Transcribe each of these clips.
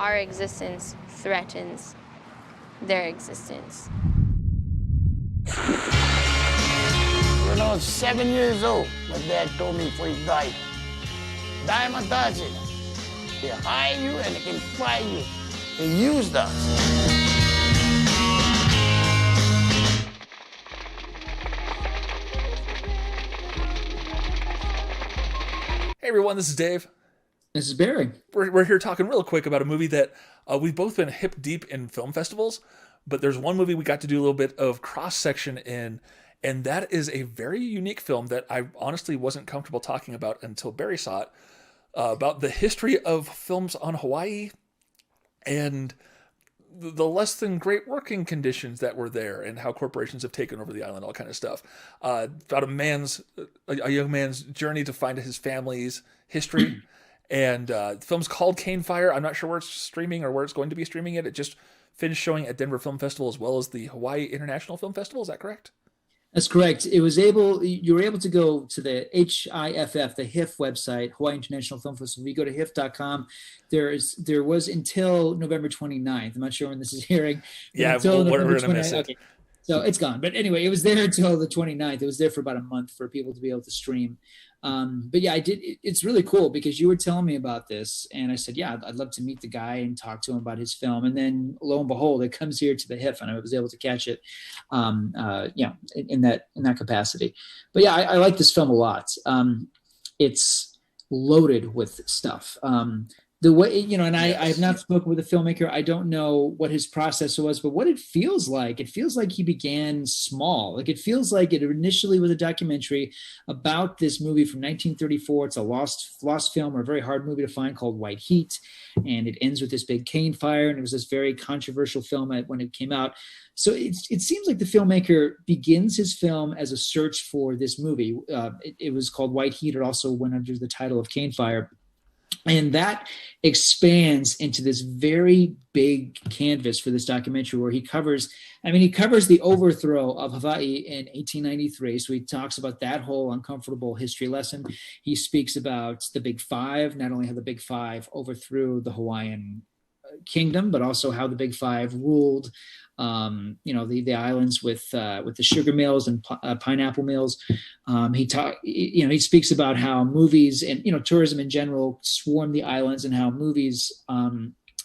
our existence threatens their existence. When I was 7 years old, my dad told me before he died, Diamond does it. They hire you and they can fire you. They used us. Hey everyone, this is Dave. This is Barry. We're here talking real quick about a movie that we've both been hip deep in film festivals, but there's one movie we got to do a little bit of cross-section in, and that is a very unique film that I honestly wasn't comfortable talking about until Barry saw it, about the history of films on Hawaii and the less than great working conditions that were there and how corporations have taken over the island, all kind of stuff. About a young man's journey to find his family's history. And the film's called Cane Fire. I'm not sure where it's streaming or where it's going to be streaming it. It just finished showing at Denver Film Festival as well as the Hawaii International Film Festival. Is that correct? That's correct. You were able to go to the HIFF, the HIF website, Hawaii International Film Festival. If you go to HIF.com, there was until November 29th. I'm not sure when this is airing. Yeah, until we're November going to miss it. Okay. So it's gone. But anyway, it was there until the 29th. It was there for about a month for people to be able to stream. But yeah, I did. It's really cool because you were telling me about this, and I said, yeah, I'd love to meet the guy and talk to him about his film. And then lo and behold, it comes here to the HIF, and I was able to catch it, in that capacity. But yeah, I like this film a lot. It's loaded with stuff. The way, and I have not spoken with a filmmaker. I don't know what his process was, but what it feels like he began small. Like it feels like it initially was a documentary about this movie from 1934. It's a lost film or a very hard movie to find called White Heat. And it ends with this big cane fire. And it was this very controversial film when it came out. So it seems like the filmmaker begins his film as a search for this movie. It was called White Heat. It also went under the title of Cane Fire. And that expands into this very big canvas for this documentary where he covers the overthrow of Hawaii in 1893. So he talks about that whole uncomfortable history lesson. He speaks about the Big Five, not only how the Big Five overthrew the Hawaiian kingdom, but also how the Big Five ruled the islands with the sugar mills and pineapple mills. He speaks about how movies and tourism in general swarm the islands, and how movies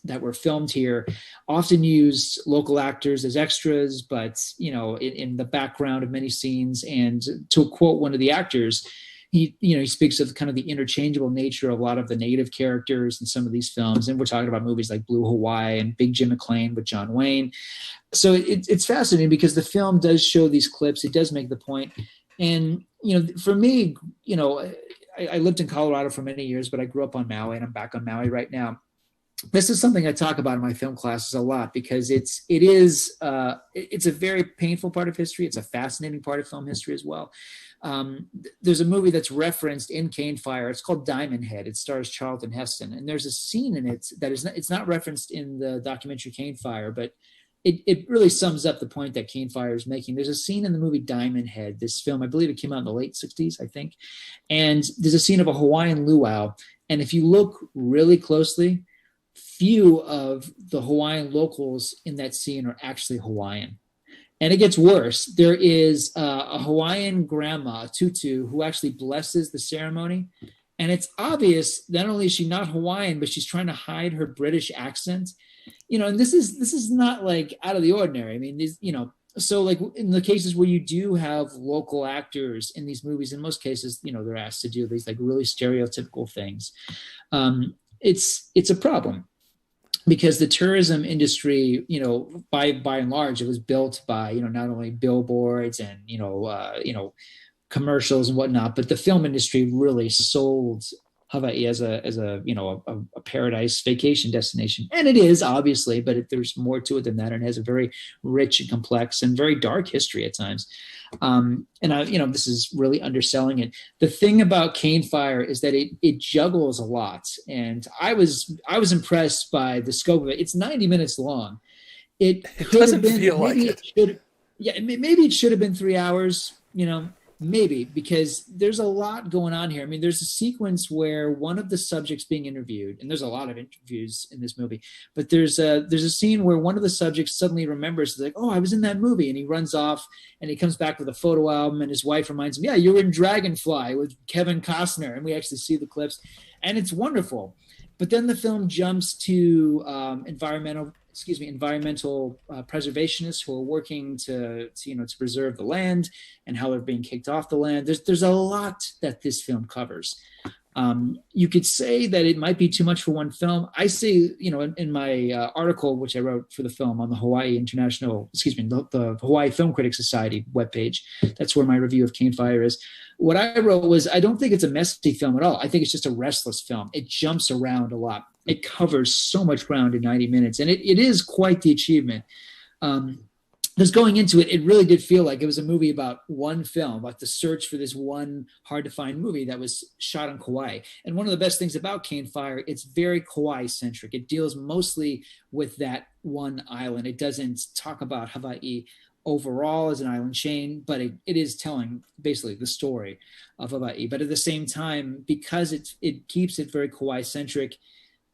that were filmed here often used local actors as extras, but in the background of many scenes. And to quote one of the actors, he speaks of kind of the interchangeable nature of a lot of the native characters in some of these films. And we're talking about movies like Blue Hawaii and Big Jim McLean with John Wayne. So it's fascinating because the film does show these clips. It does make the point. And, for me, I lived in Colorado for many years, but I grew up on Maui, and I'm back on Maui right now. This is something I talk about in my film classes a lot because it's a very painful part of history. It's a fascinating part of film history as well. There's a movie that's referenced in Cane Fire. It's called Diamond Head. It stars Charlton Heston, and there's a scene in it that it's not referenced in the documentary Cane Fire, but it really sums up the point that Cane Fire is making. There's a scene in the movie Diamond Head, this film. I believe it came out in the late 60s, I think. And there's a scene of a Hawaiian luau. And if you look really closely, few of the Hawaiian locals in that scene are actually Hawaiian. And it gets worse. There is a Hawaiian grandma, a tutu, who actually blesses the ceremony. And it's obvious not only is she not Hawaiian, but she's trying to hide her British accent. And this is not like out of the ordinary. I mean, so like in the cases where you do have local actors in these movies, in most cases, they're asked to do these like really stereotypical things. It's a problem. Because the tourism industry, by and large, it was built by, not only billboards and, commercials and whatnot, but the film industry really sold Hawaii as a paradise vacation destination. And it is, obviously, but there's more to it than that. And it has a very rich and complex and very dark history at times. This is really underselling it. The thing about Cane Fire is that it juggles a lot. And I was impressed by the scope of it. It's 90 minutes long. It doesn't feel like it. Maybe it should have been 3 hours. Maybe, because there's a lot going on here. I mean, there's a sequence where one of the subjects being interviewed, and there's a lot of interviews in this movie, but there's a scene where one of the subjects suddenly remembers, like, oh, I was in that movie, and he runs off and he comes back with a photo album, and his wife reminds him, yeah, you were in Dragonfly with Kevin Costner, and we actually see the clips, and it's wonderful. But then the film jumps to environmental preservationists who are working to preserve the land and how they're being kicked off the land. There's a lot that this film covers. You could say that it might be too much for one film. I say, in my article, which I wrote for the film on the the Hawaii Film Critics Society webpage, that's where my review of Cane Fire is. What I wrote was, I don't think it's a messy film at all. I think it's just a restless film. It jumps around a lot. It covers so much ground in 90 minutes, and it is quite the achievement. Because going into it, it really did feel like it was a movie about one film, about the search for this one hard-to-find movie that was shot on Kauai. And one of the best things about Cane Fire, it's very Kauai-centric. It deals mostly with that one island. It doesn't talk about Hawaii overall as an island chain, but it is telling basically the story of Hawaii. But at the same time, because it keeps it very Kauai-centric,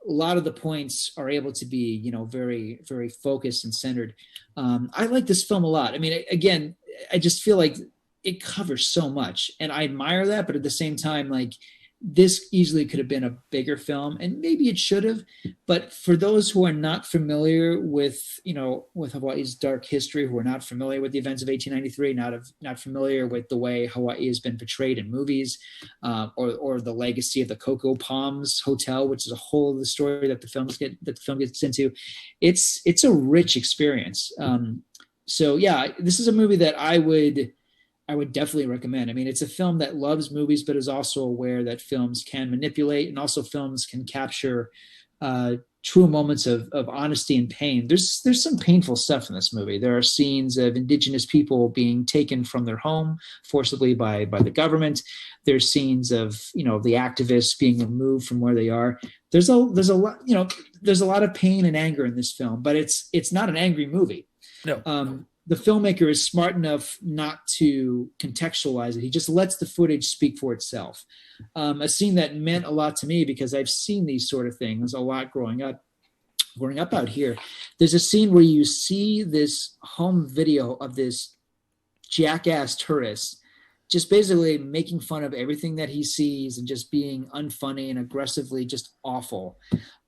a lot of the points are able to be, very, very focused and centered. I like this film a lot. I mean, again, I just feel like it covers so much, and I admire that. But at the same time, like, this easily could have been a bigger film, and maybe it should have. But for those who are not familiar with Hawaii's dark history, who are not familiar with the events of 1893, not familiar with the way Hawaii has been portrayed in movies, or the legacy of the Cocoa Palms Hotel, which is a whole of the story that the film gets into, it's a rich experience. So yeah, this is a movie that I would definitely recommend. I mean, it's a film that loves movies, but is also aware that films can manipulate, and also films can capture true moments of honesty and pain. There's some painful stuff in this movie. There are scenes of indigenous people being taken from their home forcibly by the government. There's scenes of, the activists being removed from where they are. There's a lot, there's a lot of pain and anger in this film, but it's not an angry movie. No. The filmmaker is smart enough not to contextualize it. He just lets the footage speak for itself. A scene that meant a lot to me, because I've seen these sort of things a lot growing up out here. There's a scene where you see this home video of this jackass tourist just basically making fun of everything that he sees and just being unfunny and aggressively just awful.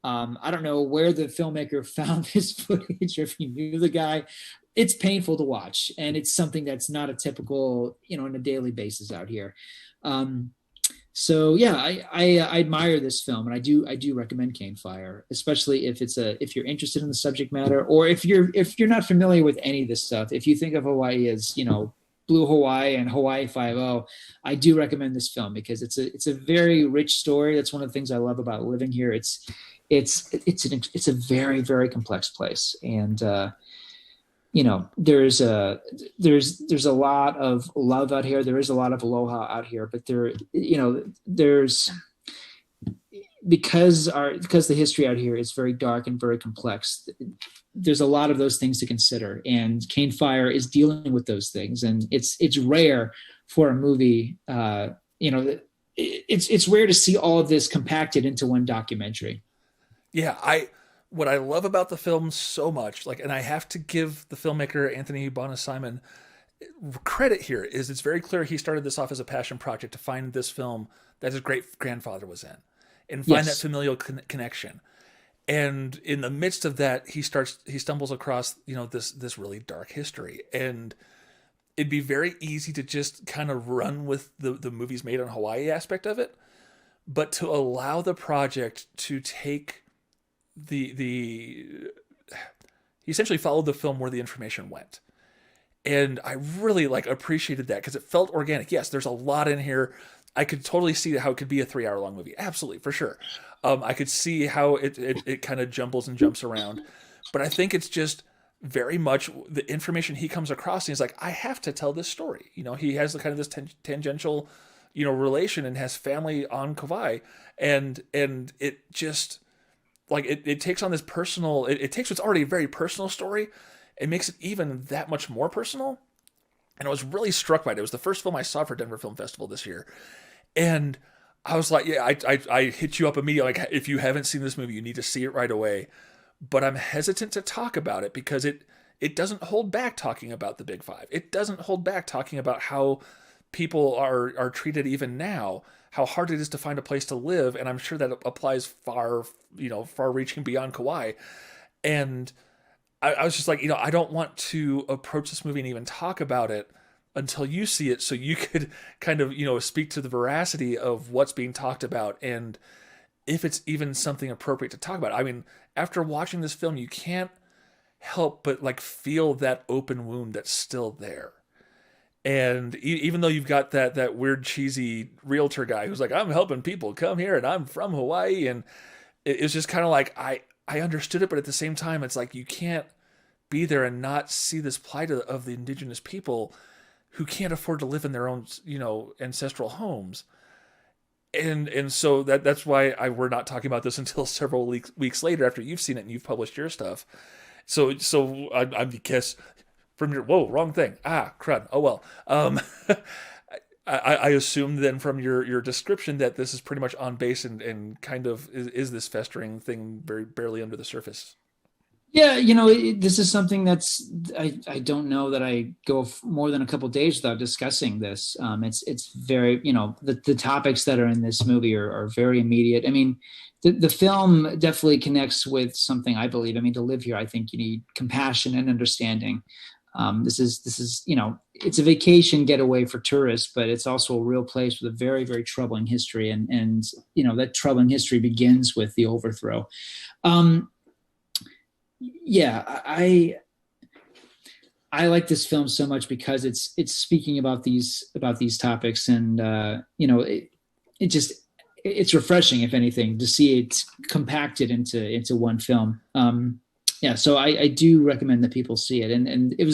I don't know where the filmmaker found this footage, or if he knew the guy. It's painful to watch, and it's something that's not a typical, on a daily basis out here. So yeah, I admire this film, and I do recommend Cane Fire, especially if you're interested in the subject matter, or if you're not familiar with any of this stuff. If you think of Hawaii as, Blue Hawaii and Hawaii 5-0, I do recommend this film, because it's a very rich story. That's one of the things I love about living here. It's a very, very complex place, and there's a lot of love out here. There is a lot of aloha out here, but there's because the history out here is very dark and very complex. There's a lot of those things to consider, and Cane Fire is dealing with those things, and it's rare for a movie. It's rare to see all of this compacted into one documentary. Yeah, what I love about the film so much, and I have to give the filmmaker Anthony Bauna-Simon credit here, is it's very clear he started this off as a passion project to find this film that his great grandfather was in, and find that familial connection. And in the midst of that, he stumbles across this really dark history, and it'd be very easy to just kind of run with the movies made on Hawaii aspect of it, but to allow the project to take he essentially followed the film where the information went. And I really appreciated that, because it felt organic. Yes, there's a lot in here. I could totally see how it could be a 3-hour long movie. Absolutely, for sure. I could see how it kind of jumbles and jumps around. But I think it's just very much the information he comes across, and he's like, I have to tell this story. He has kind of this tangential, relation, and has family on Kauai. And it just... it takes on this personal, it takes what's already a very personal story and makes it even that much more personal. and I was really struck by it. It was the first film I saw for Denver Film Festival this year, and I was like, yeah, I hit you up immediately. Like, if you haven't seen this movie, you need to see it right away. But I'm hesitant to talk about it because it doesn't hold back talking about the Big Five. It doesn't hold back talking about how people are treated even now, how hard it is to find a place to live, and I'm sure that applies far reaching beyond Kauai. And I was just like, I don't want to approach this movie and even talk about it until you see it, so you could kind of speak to the veracity of what's being talked about and if it's even something appropriate to talk about. I mean, after watching this film, you can't help but like feel that open wound that's still there. And even though you've got that weird cheesy realtor guy who's like, I'm helping people come here and I'm from Hawaii, and it's just kind of like I understood it, but at the same time, it's like you can't be there and not see this plight of the indigenous people who can't afford to live in their own ancestral homes. And so that's why we're not talking about this until several weeks later after you've seen it and you've published your stuff. So I guess from your wrong thing. Crud. Oh well. I assume then from your description that this is pretty much on base and kind of is this festering thing very barely under the surface. Yeah, this is something that's I don't know that I go more than a couple of days without discussing this. It's very the topics that are in this movie are very immediate. I mean, the film definitely connects with something I believe. I mean, to live here, I think you need compassion and understanding. This is it's a vacation getaway for tourists, but it's also a real place with a very, very troubling history, and that troubling history begins with the overthrow. Yeah, I like this film so much because it's speaking about these topics, and it's refreshing, if anything, to see it compacted into one film. So I do recommend that people see it, and it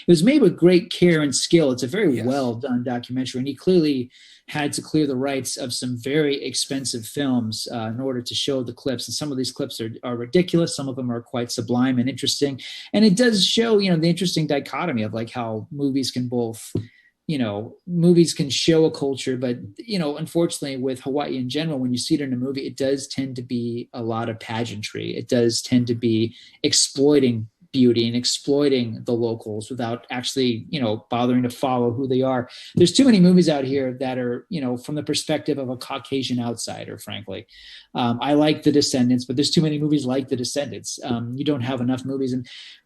was made with great care and skill. It's a very well done documentary, and he clearly had to clear the rights of some very expensive films in order to show the clips. And some of these clips are ridiculous. Some of them are quite sublime and interesting. And it does show, the interesting dichotomy of like how movies can both, movies can show a culture, but, unfortunately with Hawaii in general, when you see it in a movie, it does tend to be a lot of pageantry. It does tend to be exploiting beauty and exploiting the locals without actually, bothering to follow who they are. There's too many movies out here that are, from the perspective of a Caucasian outsider, frankly. I like The Descendants, but there's too many movies like The Descendants. You don't have enough movies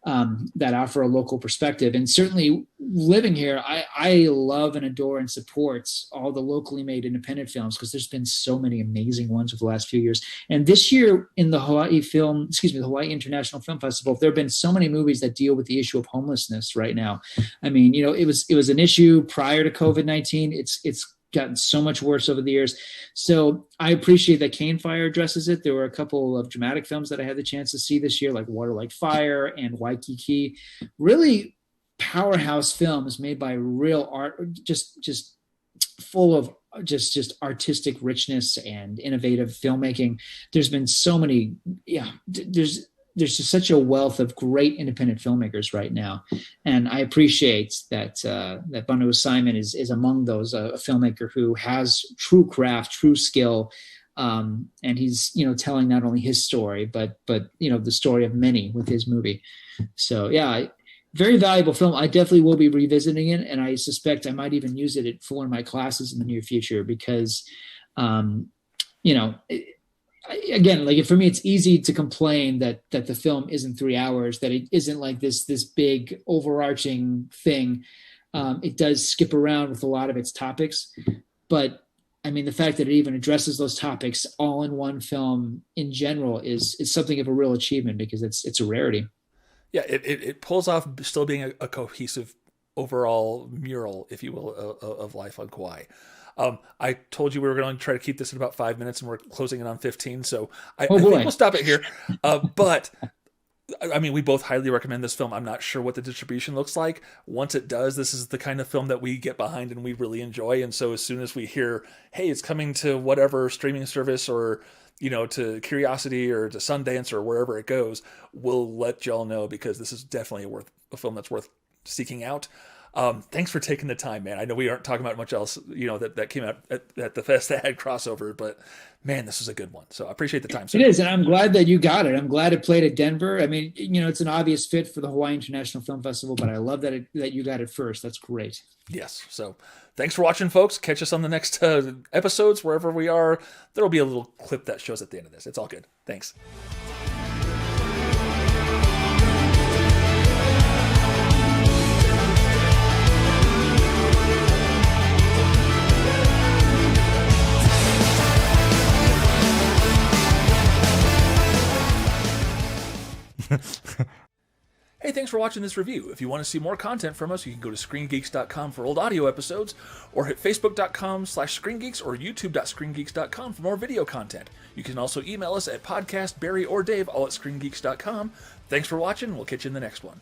that offer a local perspective. And certainly living here, I love and adore and support all the locally made independent films, because there's been so many amazing ones over the last few years. And this year in the Hawaii International Film Festival, there have been so many movies that deal with the issue of homelessness right now. I mean, it was an issue prior to COVID-19. It's gotten so much worse over the years. So I appreciate that Cane Fire addresses it. There were a couple of dramatic films that I had the chance to see this year, like Water Like Fire and Waikiki. Really powerhouse films made by real art, just full of just artistic richness and innovative filmmaking. There's been so many, there's just such a wealth of great independent filmmakers right now. And I appreciate that Bauna-Simon is among those, a filmmaker who has true craft, true skill. And he's, telling not only his story, but the story of many with his movie. So very valuable film. I definitely will be revisiting it. And I suspect I might even use it for one of my classes in the near future, because, again, like for me, it's easy to complain that the film isn't 3 hours, that it isn't like this big overarching thing. It does skip around with a lot of its topics, but I mean, the fact that it even addresses those topics all in one film in general is something of a real achievement, because it's a rarity. Yeah, it pulls off still being a cohesive overall mural, if you will, of life on Kauai. I told you we were going to try to keep this in about 5 minutes, and we're closing in on 15. So I think we'll stop it here. But I mean, we both highly recommend this film. I'm not sure what the distribution looks like. Once it does, this is the kind of film that we get behind and we really enjoy. And so as soon as we hear, hey, it's coming to whatever streaming service, or to Curiosity or to Sundance or wherever it goes, we'll let y'all know, because this is definitely a film that's worth seeking out. Thanks for taking the time, man. I know we aren't talking about much else, that came out at the fest that had crossover, but man, this is a good one. So I appreciate the time, sir. It is, and I'm glad that you got it. I'm glad it played at Denver. I mean, it's an obvious fit for the Hawaii International Film Festival, but I love that you got it first. That's great. Yes. So thanks for watching, folks. Catch us on the next episodes, wherever we are. There'll be a little clip that shows at the end of this. It's all good. Thanks. Hey, thanks for watching this review. If you want to see more content from us, you can go to ScreenGeeks.com for old audio episodes, or hit Facebook.com/ScreenGeeks or YouTube.ScreenGeeks.com for more video content. You can also email us at podcast, Barry, or Dave, all at ScreenGeeks.com. Thanks for watching. We'll catch you in the next one.